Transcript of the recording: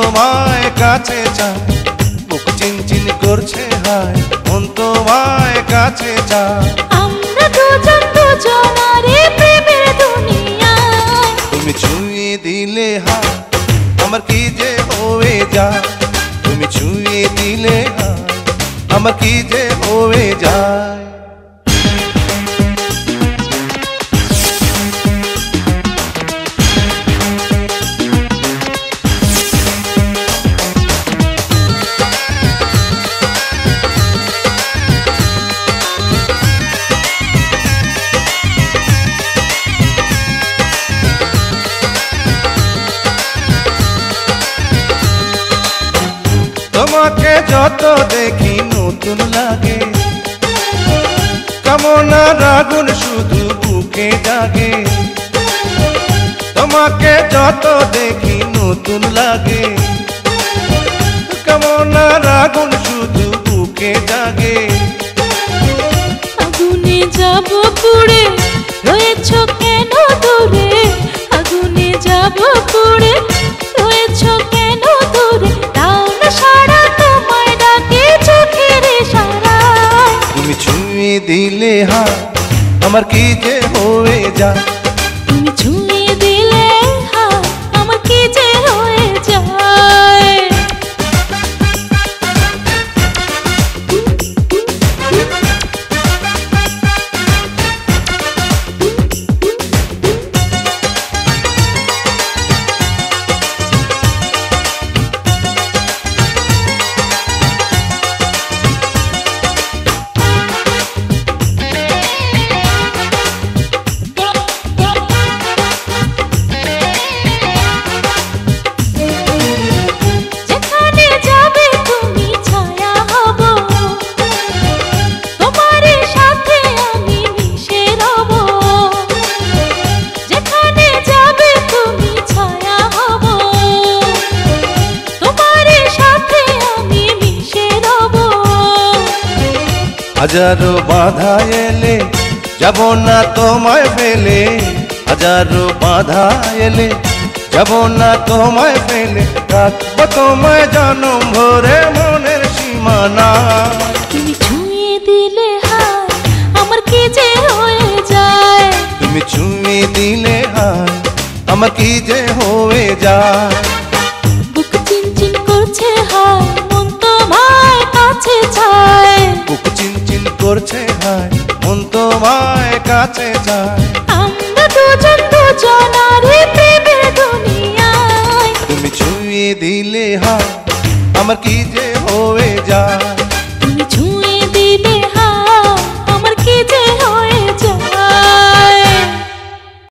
তোমায় কাছে চায়, বুক চিনচিন করছে হায়, মন তোমায় কাছে চায়। আমরা দুজন দুজনারে প্রেমের দুনিয়ায়। তুমি ছুঁয়ে দিলে হায় আমার কি যে হয়ে যায়, তুমি ছুঁয়ে দিলে হায় আমার কি যে হয়ে যায়। তোমাকে যত দেখি নতুন লাগে, কামনার আগুন শুধু বুকে জাগে। তোমাকে যত দেখি নতুন লাগে, কামনার আগুন শুধু বুকে জাগে। আগুনে যাব পুড়ে রয়েছ কেন দূরে, আগুনে যাব পুড়ে রয়েছ কেন দূরে, তাও না সারা তোমায় ডাকে চোখের ইশারায়। তুমি ছুঁয়ে দিলে হায় আমার কি যে হয়ে যায়, তুমি ছুঁয়ে দিলে হায় আমার কি যে হয়ে যায়। হাজারো বাধা এলে যাব না তোমায় ফেলে, হাজারো বাধা এলে যাব না তোমায় ফেলে, রাখবো তোমায় জনম ভরে মনের সীমানা। তুমি ছুঁয়ে দিলে হায় আমার কি যে হয়ে যায়, তুমি ছুঁয়ে দিলে হায় আমার কি যে হয়ে যায়। বুক চিনচিন করছে হায় মন তোমায় কাছে চায়, বুক চিনচিন করছে হায় মন তোমায় কাছে যায়। আমরা দুজন দুজনারে প্রেমের দুনিয়ায়। তুমি ছুঁয়ে দিলে হায় আমার কি যে হয়ে যায়।